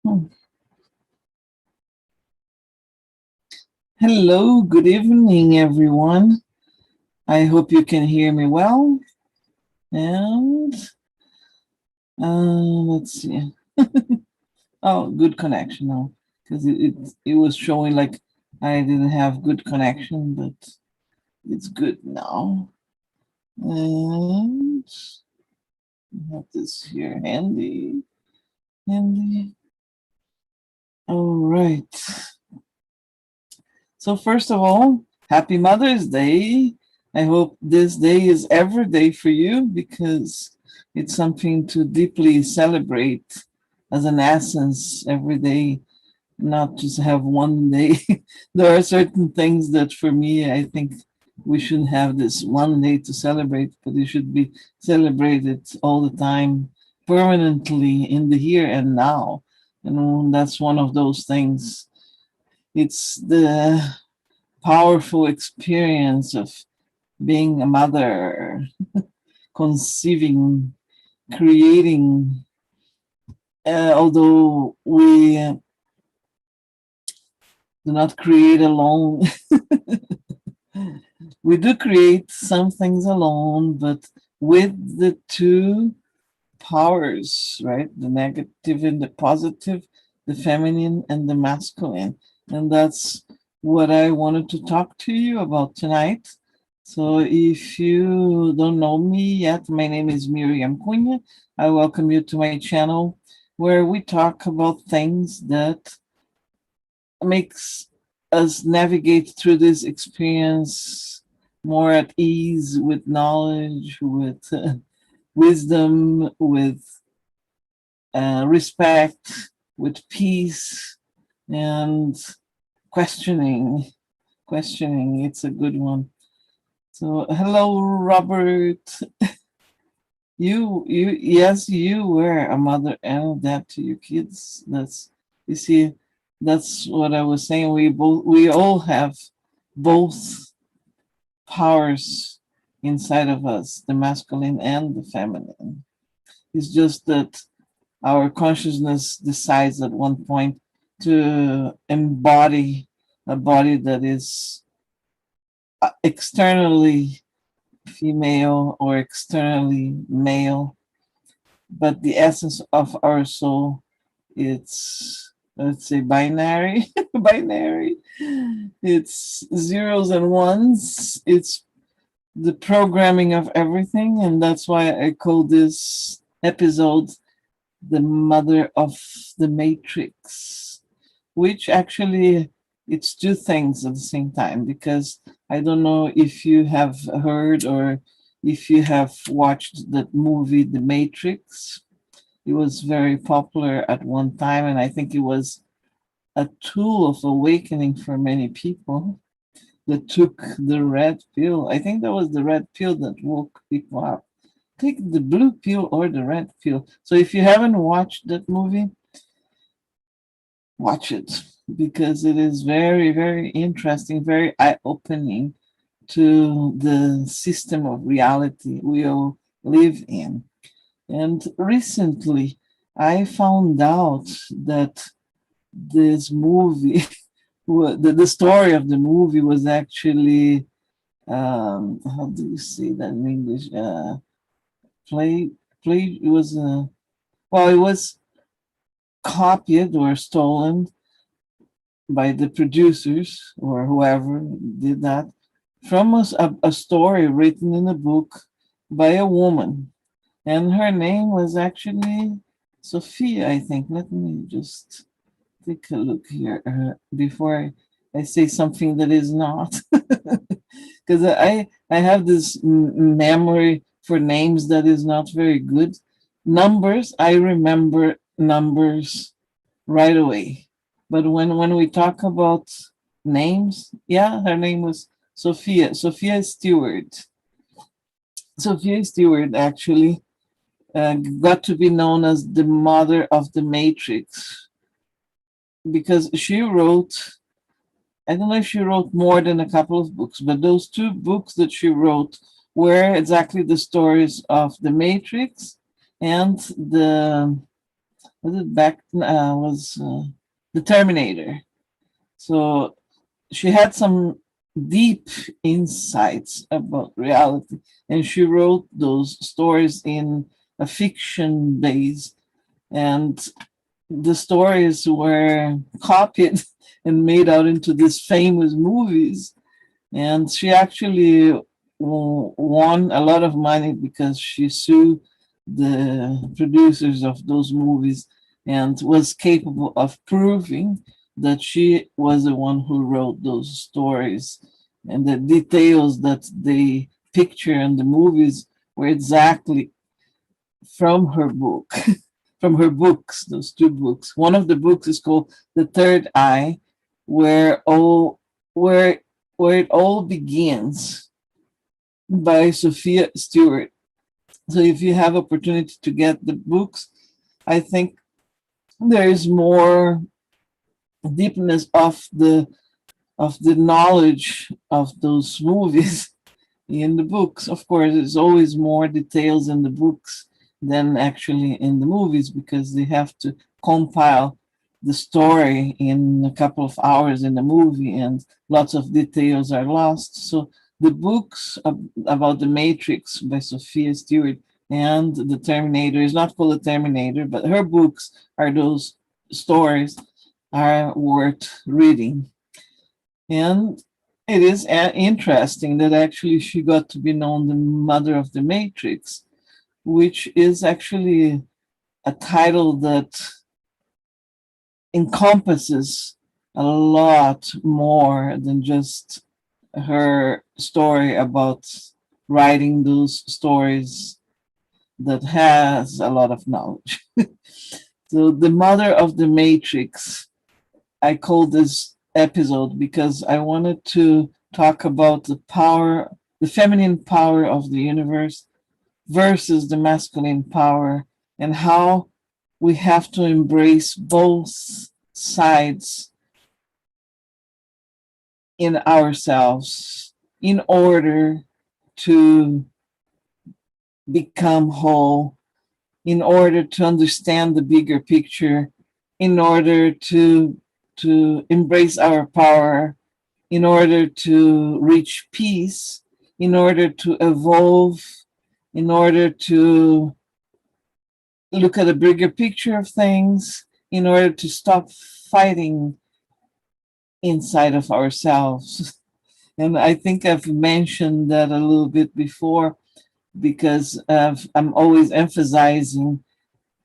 Hmm. Hello, good evening, everyone. I hope you can hear me well. And let's see. Oh, good connection now, because it was showing like I didn't have good connection, but it's good now. And I have this here handy. All right. So first of all, happy Mother's Day. I hope this day is every day for you because it's something to deeply celebrate as an essence every day, not just have one day. There are certain things that for me, I think we shouldn't have this one day to celebrate, but it should be celebrated all the time, permanently in the here and now. That's one of those things. It's the powerful experience of being a mother, conceiving, creating. Although we do not create alone, we do create some things alone, but with the two powers, right? The negative and the positive, the feminine and the masculine. And that's what I wanted to talk to you about tonight. So if you don't know me yet, my name is Miriam Cunha. I welcome you to my channel where we talk about things that makes us navigate through this experience more at ease, with knowledge, with wisdom, with respect, with peace, and questioning. Questioning, it's a good one. So, hello, Robert. Yes, you were a mother and a dad to your kids. You see, that's what I was saying. We all have both powers inside of us, the masculine and the feminine. It's just that our consciousness decides at one point to embody a body that is externally female or externally male, but the essence of our soul, it's, let's say, binary. Binary. It's zeros and ones. It's the programming of everything, and that's why I call this episode the mother of the matrix, which actually it's two things at the same time, because I don't know if you have heard or if you have watched that movie The Matrix. It was very popular at one time, and I think it was a tool of awakening for many people that took the red pill. I think that was the red pill that woke people up. Take the blue pill or the red pill. So if you haven't watched that movie, watch it, because it is very, very interesting, very eye-opening to the system of reality we all live in. And recently, I found out that this movie, the story of the movie was actually, how do you say that in English? Play, it was, well, it was copied or stolen by the producers or whoever did that from a story written in a book by a woman. And her name was actually Sophia, I think. Let me just take a look here before I say something that is not. Because I have this memory for names that is not very good. Numbers, I remember numbers right away. But when we talk about names, yeah, her name was Sophia. Sophia Stewart. Sophia Stewart actually got to be known as the mother of the Matrix because she wrote, I don't know if she wrote more than a couple of books, but those two books that she wrote were exactly the stories of the Matrix and was it back was the Terminator. So she had some deep insights about reality, and she wrote those stories in a fiction base, and the stories were copied and made out into these famous movies. And she actually won a lot of money because she sued the producers of those movies and was capable of proving that she was the one who wrote those stories, and the details that they picture in the movies were exactly from her book, from her books, those two books. One of the books is called The Third Eye, where all where where it all begins, by Sophia Stewart. So if you have opportunity to get the books, I think there is more deepness of the knowledge of those movies in the books. Of course, there's always more details in the books than actually in the movies because they have to compile the story in a couple of hours in the movie and lots of details are lost. So the books about the Matrix by Sophia Stewart and the Terminator is not called the Terminator, but her books are those stories are worth reading. And it is interesting that actually she got to be known the mother of the Matrix, which is actually a title that encompasses a lot more than just her story about writing those stories that has a lot of knowledge. So the mother of the Matrix, I call this episode because I wanted to talk about the power, the feminine power of the universe versus the masculine power, and how we have to embrace both sides in ourselves in order to become whole, in order to understand the bigger picture, in order to embrace our power, in order to reach peace, in order to evolve, in order to look at a bigger picture of things, in order to stop fighting inside of ourselves. And I think I've mentioned that a little bit before because I'm always emphasizing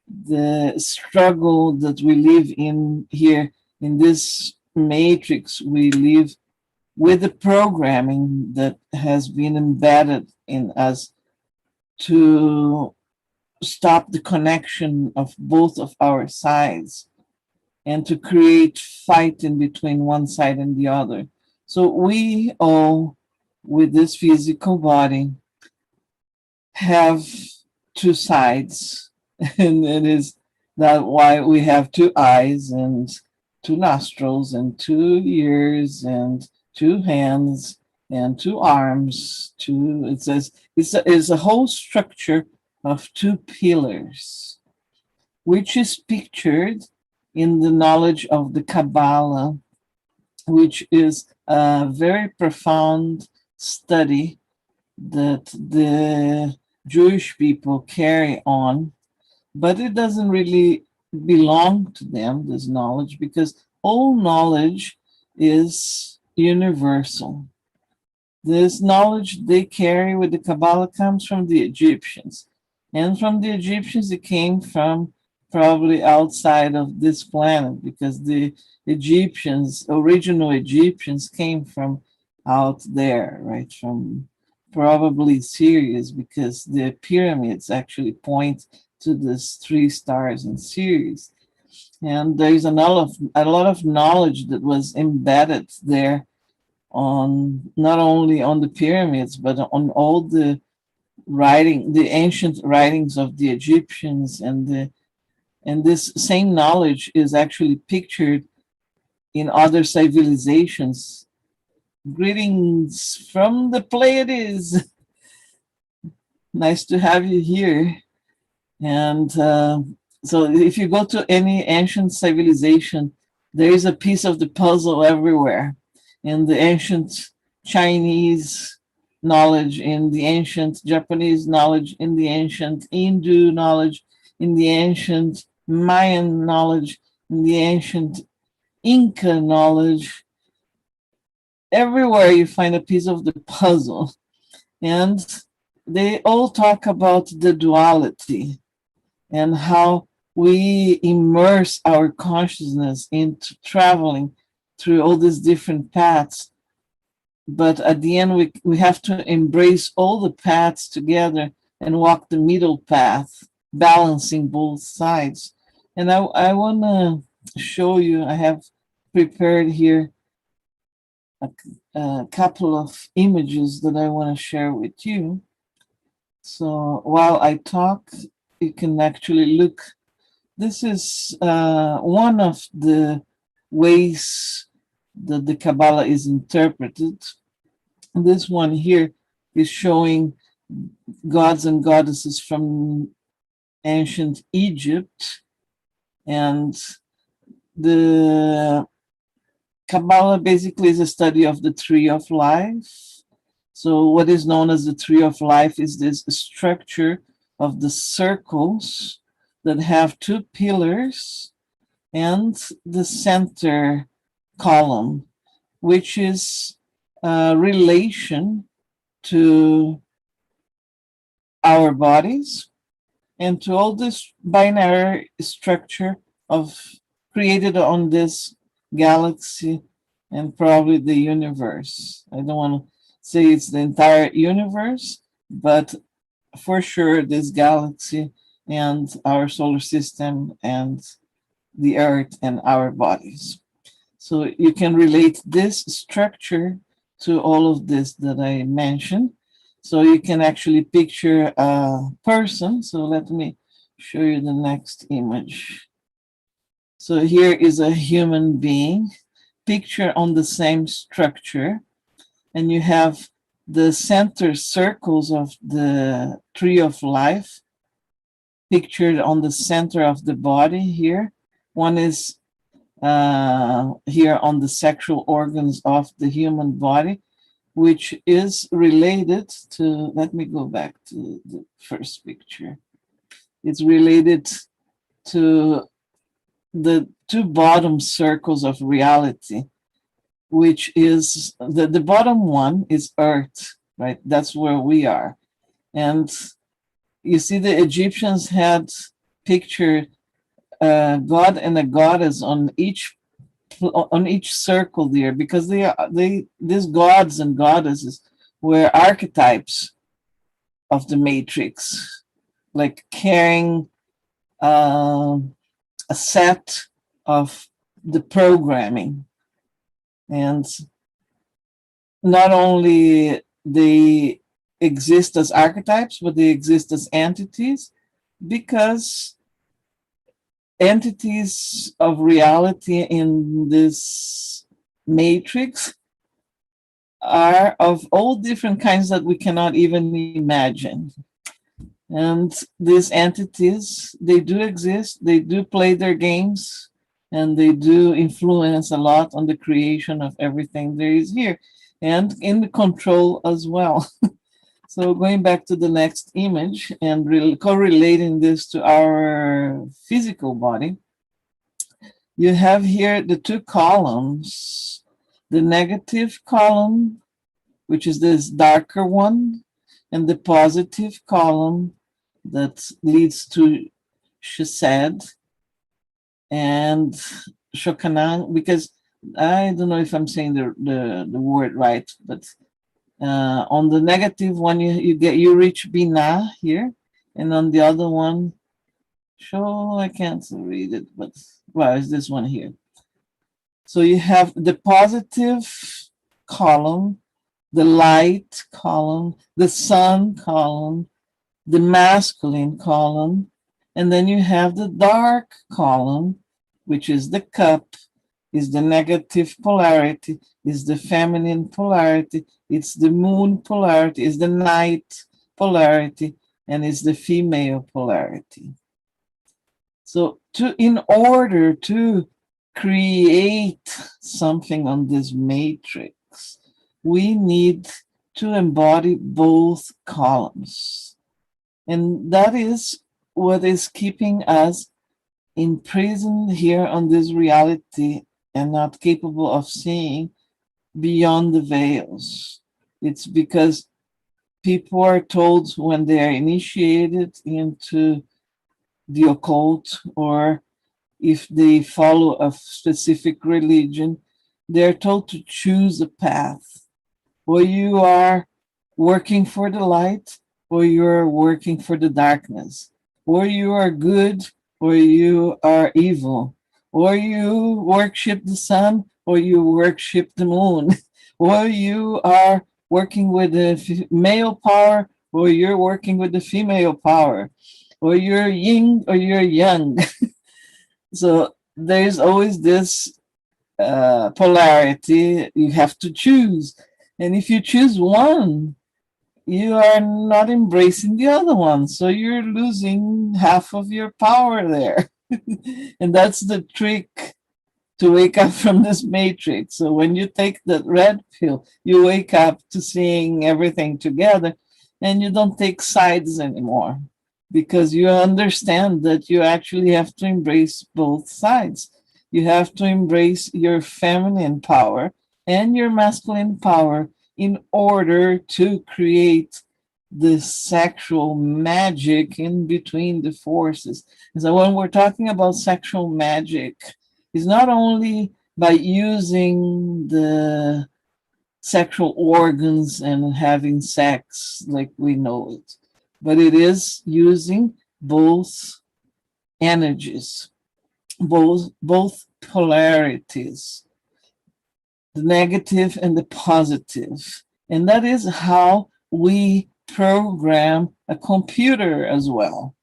the struggle that we live in here in this matrix we live with the programming that has been embedded in us to stop the connection of both of our sides and to create fight in between one side and the other. So we all, with this physical body, have two sides, and it is that why we have two eyes and two nostrils and two ears and two hands and two arms. Two it says it's a whole structure of two pillars, which is pictured in the knowledge of the Kabbalah, which is a very profound study that the Jewish people carry on, but it doesn't really belong to them, this knowledge, because all knowledge is universal. This knowledge they carry with the Kabbalah comes from the Egyptians. And from the Egyptians, it came from probably outside of this planet because the Egyptians, original Egyptians, came from out there, right? From probably Sirius because the pyramids actually point to these three stars in Sirius. And there's a lot of knowledge that was embedded there on not only on the pyramids but on all the writing, the ancient writings of the Egyptians, and this same knowledge is actually pictured in other civilizations. Greetings from the Pleiades. Nice to have you here. And So if you go to any ancient civilization, there is a piece of the puzzle everywhere. In the ancient Chinese knowledge, in the ancient Japanese knowledge, in the ancient Hindu knowledge, in the ancient Mayan knowledge, in the ancient Inca knowledge, everywhere you find a piece of the puzzle. And they all talk about the duality and how we immerse our consciousness into traveling through all these different paths. But at the end, we have to embrace all the paths together and walk the middle path, balancing both sides. And I want to show you, I have prepared here a couple of images that I want to share with you. So while I talk, you can actually look. This is one of the ways that the Kabbalah is interpreted. This one here is showing gods and goddesses from ancient Egypt. And the Kabbalah basically is a study of the tree of life. So what is known as the tree of life is this structure of the circles that have two pillars and the center column, which is a relation to our bodies and to all this binary structure of created on this galaxy and probably the universe. I don't want to say it's the entire universe, but for sure this galaxy and our solar system and the earth and our bodies. So you can relate this structure to all of this that I mentioned. So you can actually picture a person. So let me show you the next image. So here is a human being, picture on the same structure, and you have the center circles of the tree of life pictured on the center of the body here. One is here on the sexual organs of the human body, which is related to, let me go back to the first picture. It's related to the two bottom circles of reality, which is the bottom one is Earth, right? That's where we are. And you see, the Egyptians had pictured a god and a goddess on each circle there, because these gods and goddesses were archetypes of the matrix, like carrying a set of the programming. And not only they exist as archetypes, but they exist as entities, because entities of reality in this matrix are of all different kinds that we cannot even imagine. And these entities, they do exist, they do play their games, and they do influence a lot on the creation of everything there is here, and in the control as well. So going back to the next image and correlating this to our physical body, you have here the two columns, the negative column, which is this darker one, and the positive column that leads to Shesed and Shokanan, because I don't know if I'm saying the word right, but on the negative one, you reach Binah here, and on the other one, I can't read it, but well, it's this one here. So you have the positive column, the light column, the sun column, the masculine column, and then you have the dark column, which is the cup, is the negative polarity, is the feminine polarity, it's the moon polarity, is the night polarity, and is the female polarity. So in order to create something on this matrix, we need to embody both columns. And that is what is keeping us imprisoned here on this reality and not capable of seeing beyond the veils. It's because people are told when they are initiated into the occult, or if they follow a specific religion, they're told to choose a path. Or you are working for the light, or you're working for the darkness. Or you are good, or you are evil. Or you worship the sun, or you worship the moon. Or you are working with the male power, or you're working with the female power. Or you're yin, or you're yang. So there's always this polarity. You have to choose. And if you choose one, you are not embracing the other one. So you're losing half of your power there. And that's the trick to wake up from this matrix. So when you take that red pill, you wake up to seeing everything together and you don't take sides anymore because you understand that you actually have to embrace both sides. You have to embrace your feminine power and your masculine power in order to create the sexual magic in between the forces. And so when we're talking about sexual magic, it's not only by using the sexual organs and having sex like we know it, but it is using both energies, both polarities, the negative and the positive. And that is how we program a computer as well.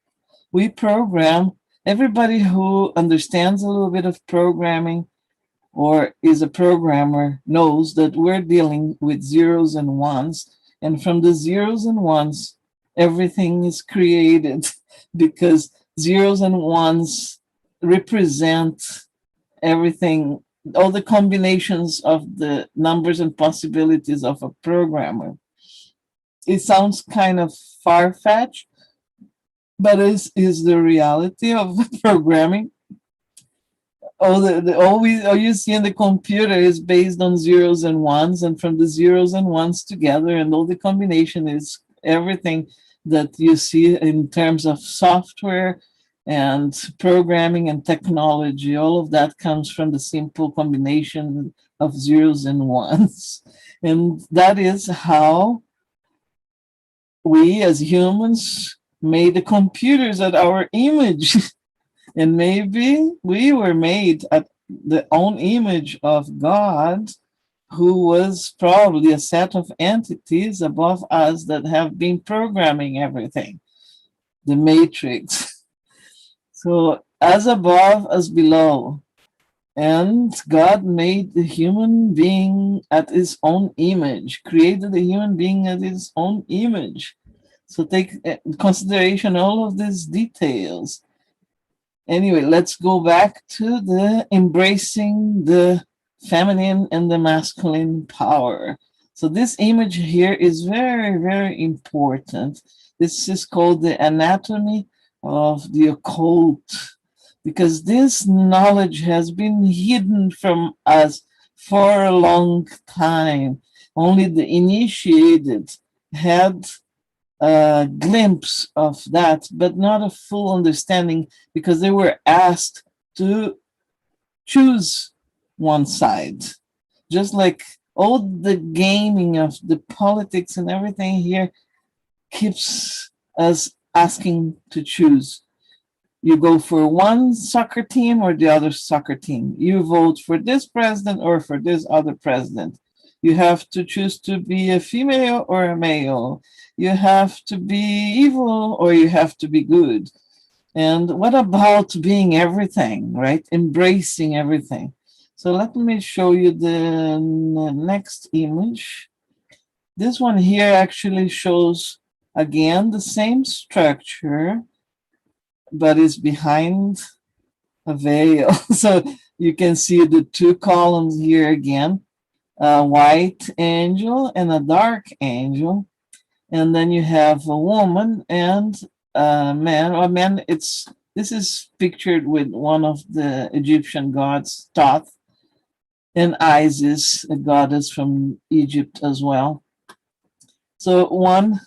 We program everybody who understands a little bit of programming or is a programmer knows that we're dealing with zeros and ones. And from the zeros and ones, everything is created because zeros and ones represent everything, all the combinations of the numbers and possibilities of a programmer. It sounds kind of far-fetched, but is the reality of programming. All you see in the computer is based on zeros and ones, and from the zeros and ones together, and all the combination is everything that you see in terms of software and programming and technology. All of that comes from the simple combination of zeros and ones. And that is how we as humans made the computers at our image. And maybe we were made at the own image of God, who was probably a set of entities above us that have been programming everything, the matrix. So, as above, as below. And God made the human being at his own image, created the human being at his own image. So, take consideration all of these details. Anyway, let's go back to the embracing the feminine and the masculine power. So this image here is very, very important. This is called the anatomy of the occult, because this knowledge has been hidden from us for a long time. Only the initiated had a glimpse of that, but not a full understanding because they were asked to choose one side. Just like all the gaming of the politics and everything here keeps us asking to choose. You go for one soccer team or the other soccer team. You vote for this president or for this other president. You have to choose to be a female or a male. You have to be evil or you have to be good. And what about being everything, right? Embracing everything. So let me show you the next image. This one here actually shows, again, the same structure, but is behind a veil. So you can see the two columns here again, a white angel and a dark angel. And then you have a woman and a man. Or man, this is pictured with one of the Egyptian gods, Thoth, and Isis, a goddess from Egypt as well. So one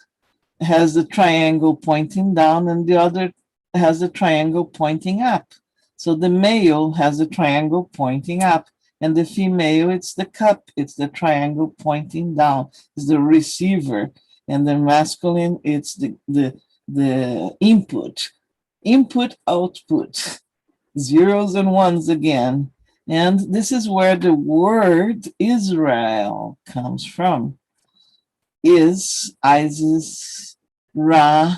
has the triangle pointing down and the other has the triangle pointing up. So the male has the triangle pointing up, and the female, it's the cup, it's the triangle pointing down, it's the receiver, and the masculine, it's the input, output, zeros and ones again. And this is where the word Israel comes from. Is Isis, Ra,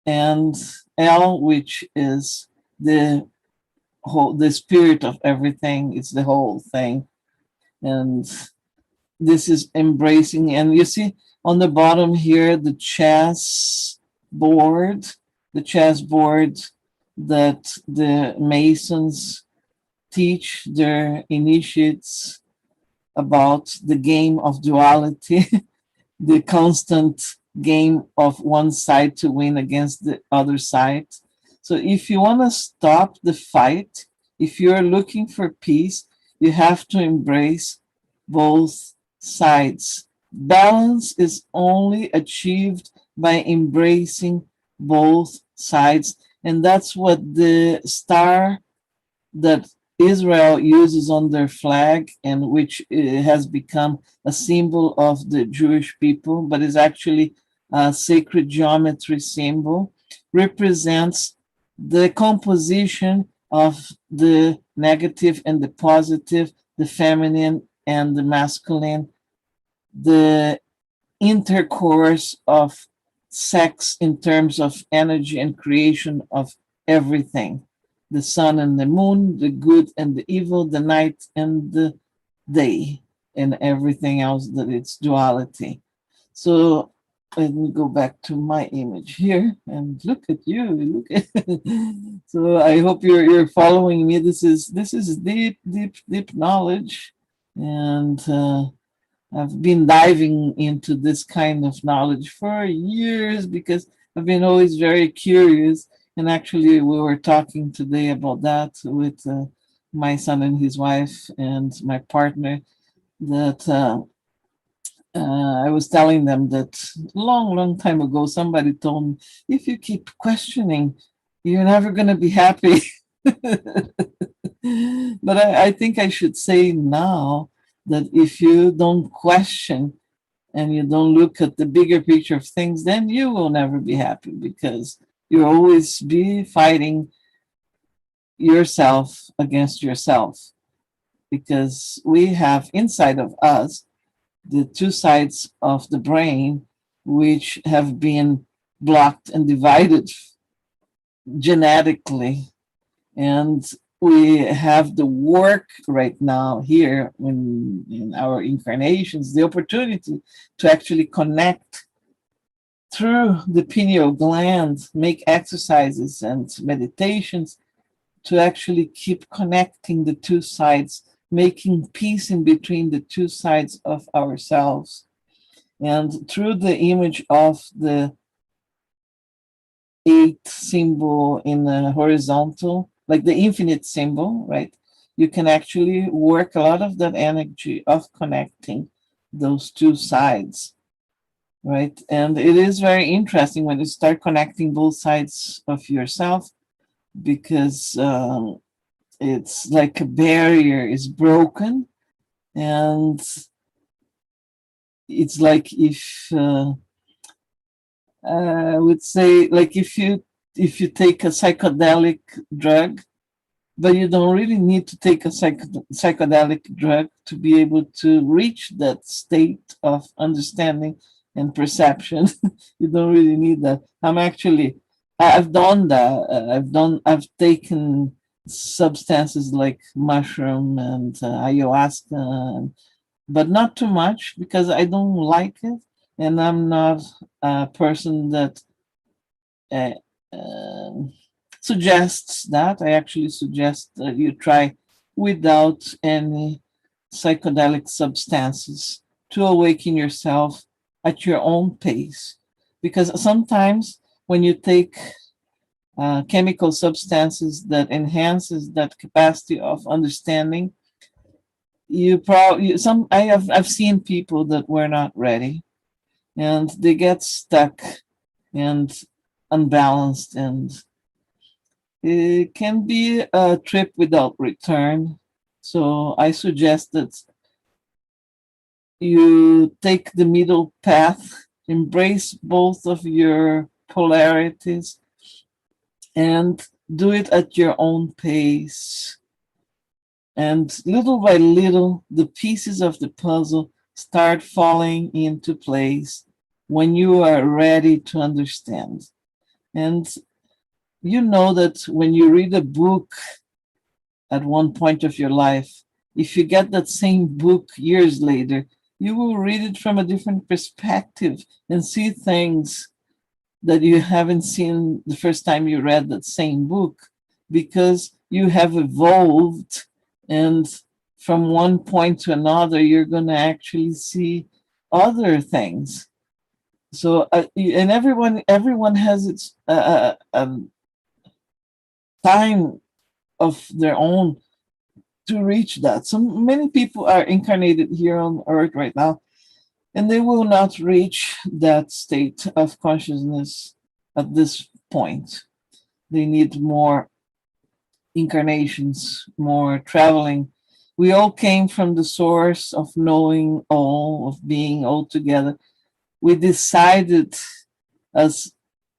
and El, which is the the spirit of everything. It's the whole thing. And this is embracing. And you see on the bottom here, the chessboard that the Masons teach their initiates about the game of duality, the constant game of one side to win against the other side. So if you want to stop the fight, if you're looking for peace, you have to embrace both sides. Balance is only achieved by embracing both sides. And that's what the star that Israel uses on their flag, and which has become a symbol of the Jewish people, but is actually a sacred geometry symbol, represents the composition of the negative and the positive, the feminine and the masculine, the intercourse of sex in terms of energy and creation of everything, the sun and the moon, the good and the evil, the night and the day, and everything else that it's duality. So let me go back to my image here and look at you. Look at so I hope you're following me. This is deep knowledge, and I've been diving into this kind of knowledge for years because I've been always very curious. And actually, we were talking today about that with my son and his wife and my partner. That I was telling them that long time ago, somebody told me, if you keep questioning, you're never going to be happy. But I think I should say now that if you don't question and you don't look at the bigger picture of things, then you will never be happy because you'll always be fighting yourself against yourself. Because we have inside of us the two sides of the brain which have been blocked and divided genetically. And we have the work right now here in our incarnations, the opportunity to actually connect through the pineal gland, make exercises and meditations to actually keep connecting the two sides, making peace in between the two sides of ourselves. And through the image of the eight symbol in the horizontal, like the infinite symbol, right? You can actually work a lot of that energy of connecting those two sides, right? And it is very interesting when you start connecting both sides of yourself because it's like a barrier is broken, and it's like if I would say, like if you take a psychedelic drug, but you don't really need to take a psychedelic drug to be able to reach that state of understanding and perception. You don't really need that. I've done that. I've taken substances like mushroom and ayahuasca, but not too much because I don't like it, and I'm not a person that uh, um suggests that. I actually suggest that you try without any psychedelic substances to awaken yourself at your own pace. Because sometimes when you take chemical substances that enhances that capacity of understanding, you probably some I've seen people that were not ready and they get stuck and unbalanced, and it can be a trip without return. So I suggest that you take the middle path, embrace both of your polarities, and do it at your own pace. And little by little, the pieces of the puzzle start falling into place when you are ready to understand. And you know that when you read a book at one point of your life, if you get that same book years later, you will read it from a different perspective and see things that you haven't seen the first time you read that same book, because you have evolved, and from one point to another you're going to actually see other things. So and everyone has its time of their own to reach that. So many people are incarnated here on earth right now, and they will not reach that state of consciousness at this point. They need more incarnations, more traveling. We all came from the source of knowing all, of being all together. We decided as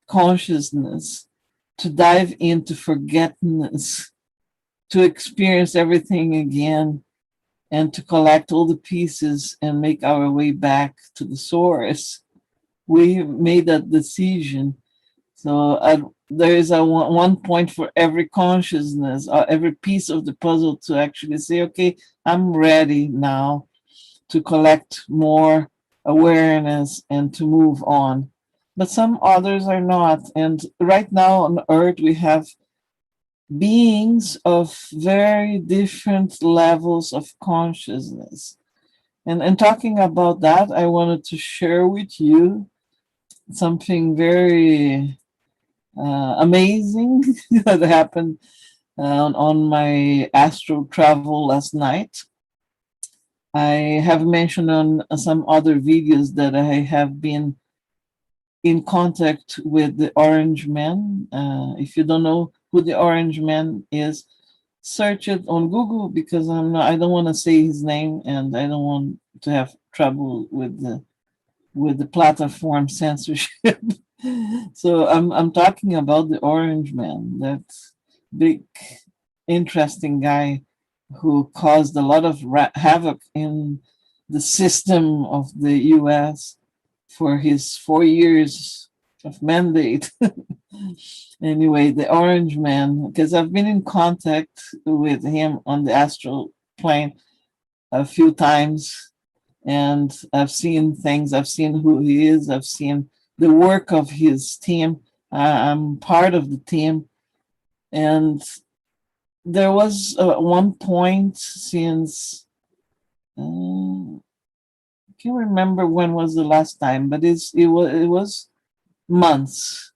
consciousness to dive into forgetfulness, to experience everything again, and to collect all the pieces and make our way back to the source. We made that decision. So there is a one point for every consciousness, or every piece of the puzzle to actually say, okay, I'm ready now to collect more awareness and to move on. But some others are not. And right now on earth, we have beings of very different levels of consciousness. And talking about that, I wanted to share with you something very amazing that happened on my astral travel last night. I have mentioned on some other videos that I have been in contact with the Orange Man. If you don't know who the Orange Man is, search it on Google, because I don't want to say his name, and I don't want to have trouble with the platform censorship. So I'm talking about the Orange Man, that big, interesting guy who caused a lot of havoc in the system of the U.S. for his 4 years of mandate. Anyway, the Orange Man, because I've been in contact with him on the astral plane a few times, and I've seen things. I've seen who he is. I've seen the work of his team. I'm part of the team. And there was one point since, I can't remember when was the last time, but it was months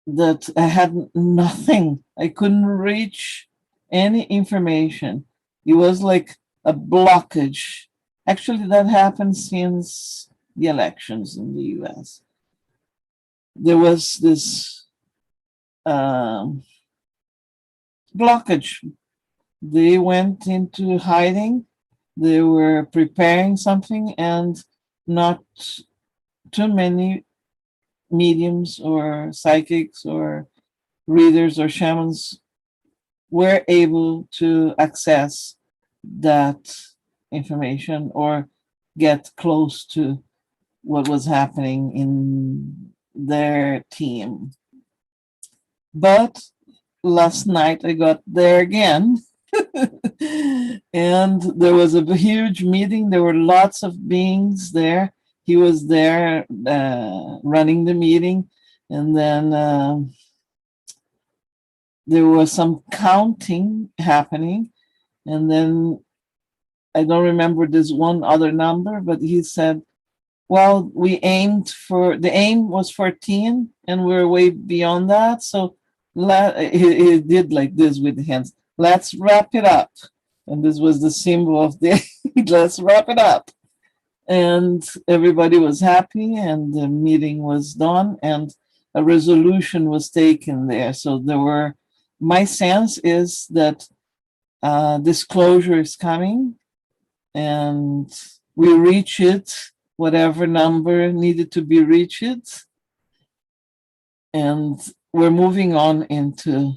that I had nothing. I couldn't reach any information. It was like a blockage. Actually, that happened since the elections in the US. There was this um, blockage. They went into hiding. They were preparing something, and not too many mediums or psychics or readers or shamans were able to access that information or get close to what was happening in their team. But last night I got there again. And there was a huge meeting. There were lots of beings there. He was there running the meeting. And then there was some counting happening, and then I don't remember this one other number, but he said, well, we aimed for, the aim was 14 and we're way beyond that. So he did like this with the hands. Let's wrap it up. And this was the symbol of the, let's wrap it up. And everybody was happy and the meeting was done and a resolution was taken there. So there were, my sense is that disclosure is coming and we reach it, whatever number needed to be reached, and we're moving on into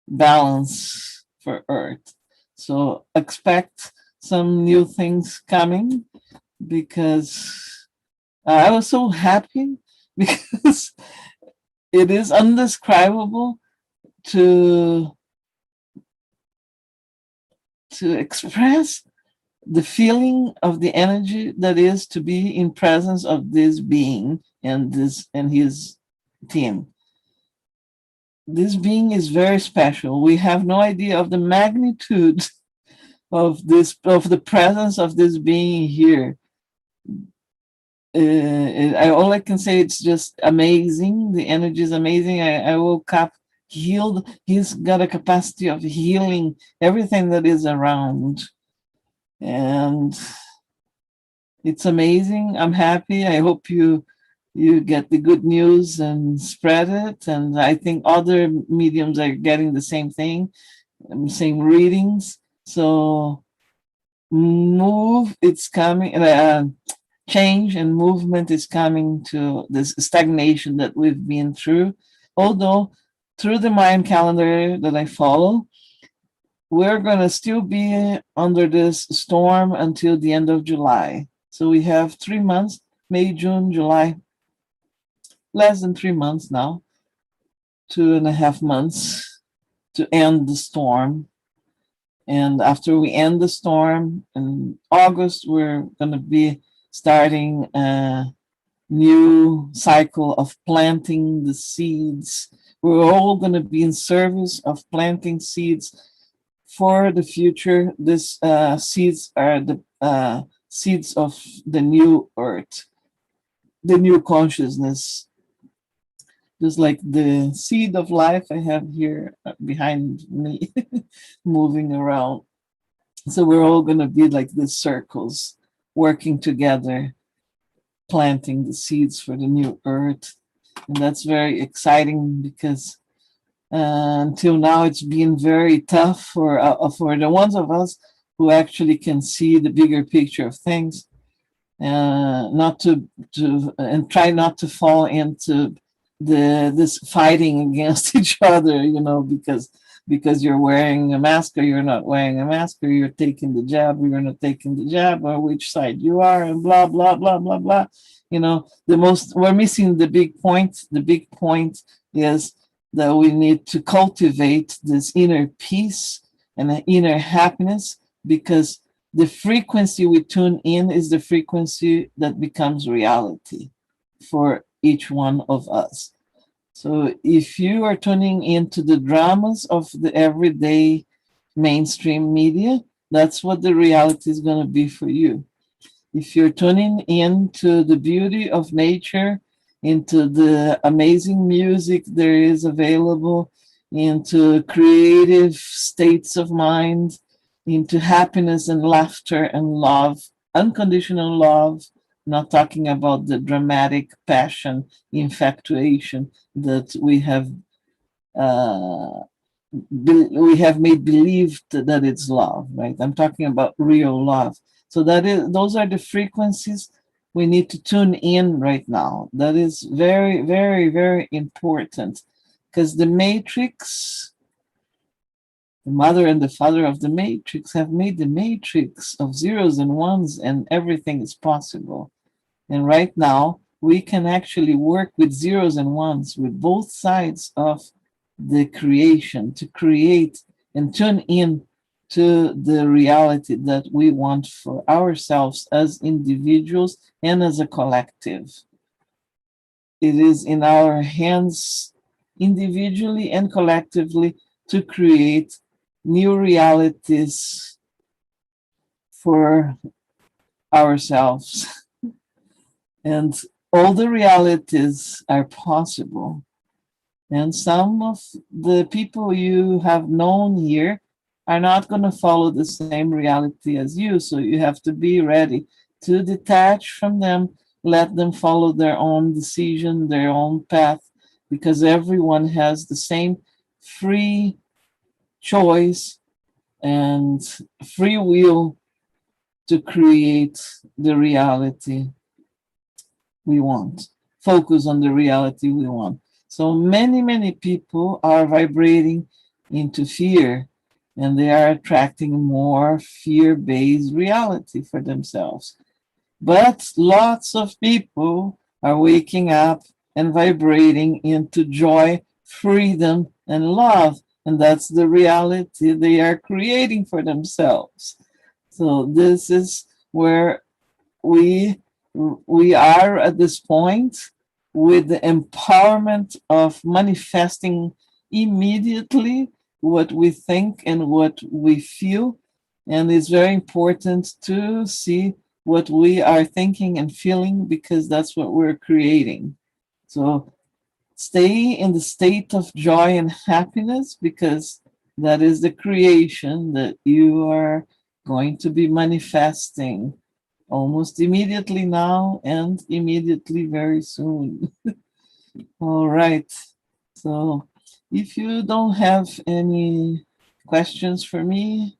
balance for Earth. So expect some new things coming, because I was so happy because it is undescribable to express the feeling of the energy that is to be in presence of this being and his team. This being is very special. We have no idea of the magnitude of the presence of this being here. All I can say, it's just amazing. The energy is amazing. I woke up healed. He's got a capacity of healing everything that is around. And it's amazing. I'm happy. I hope you get the good news and spread it. And I think other mediums are getting the same thing, same readings. So move, it's coming. Change and movement is coming to this stagnation that we've been through. Although through the Mayan calendar that I follow, we're going to still be under this storm until the end of July. So we have 3 months, May, June, July, less than 3 months now, 2.5 months to end the storm. And after we end the storm in August, we're going to be starting a new cycle of planting the seeds. We're all going to be in service of planting seeds for the future. These seeds are the seeds of the new earth, the new consciousness. Just like the seed of life I have here behind me, moving around. So we're all going to be like these circles, working together, planting the seeds for the new earth. And that's very exciting because until now, it's been very tough for the ones of us who actually can see the bigger picture of things, not to and try not to fall into this fighting against each other, because you're wearing a mask or you're not wearing a mask, or you're taking the jab or you're not taking the jab, or which side you are, and blah blah blah blah blah. We're missing the big point. The big point is that we need to cultivate this inner peace and inner happiness, because the frequency we tune in is the frequency that becomes reality for each one of us. So if you are tuning into the dramas of the everyday mainstream media, that's what the reality is going to be for you. If you're tuning into the beauty of nature, into the amazing music there is available, into creative states of mind, into happiness and laughter and love, unconditional love, not talking about the dramatic passion, infatuation that we have made believed that it's love, right? I'm talking about real love. So those are the frequencies we need to tune in right now. That is very, very, very important, because the matrix, the mother and the father of the matrix, have made the matrix of zeros and ones, and everything is possible. And right now, we can actually work with zeros and ones, with both sides of the creation, to create and tune in to the reality that we want for ourselves as individuals and as a collective. It is in our hands, individually and collectively, to create new realities for ourselves. And all the realities are possible. And some of the people you have known here are not going to follow the same reality as you. So you have to be ready to detach from them, let them follow their own decision, their own path, because everyone has the same free choice and free will to create the reality we want, focus on the reality we want. So many people are vibrating into fear, and they are attracting more fear based reality for themselves. But lots of people are waking up and vibrating into joy, freedom, and love. And that's the reality they are creating for themselves. So this is where we we are at this point with the empowerment of manifesting immediately what we think and what we feel. And it's very important to see what we are thinking and feeling, because that's what we're creating. So stay in the state of joy and happiness, because that is the creation that you are going to be manifesting almost immediately now and immediately very soon. All right. So if you don't have any questions for me,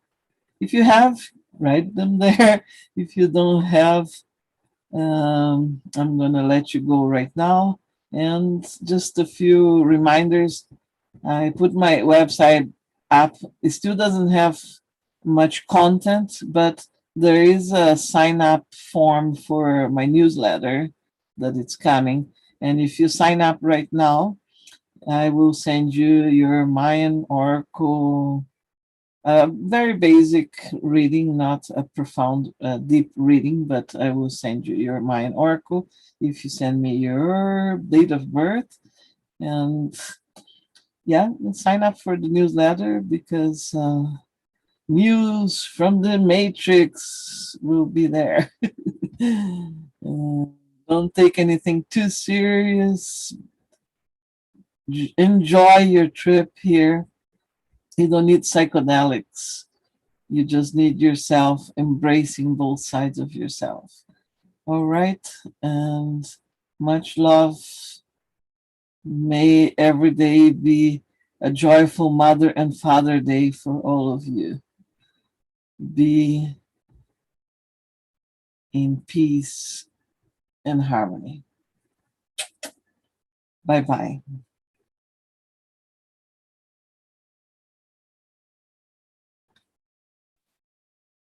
if you have, write them there. If you don't have, I'm going to let you go right now. And just a few reminders. I put my website up. It still doesn't have much content, but there is a sign up form for my newsletter that it's coming. And if you sign up right now, I will send you your Mayan Oracle, very basic reading, not a profound, deep reading, but I will send you your Mayan Oracle if you send me your date of birth. And yeah, sign up for the newsletter, because news from the Matrix will be there. Don't take anything too serious. Enjoy your trip here. You don't need psychedelics. You just need yourself, embracing both sides of yourself. All right. And much love. May every day be a joyful Mother and Father Day for all of you. Be in peace and harmony. Bye bye.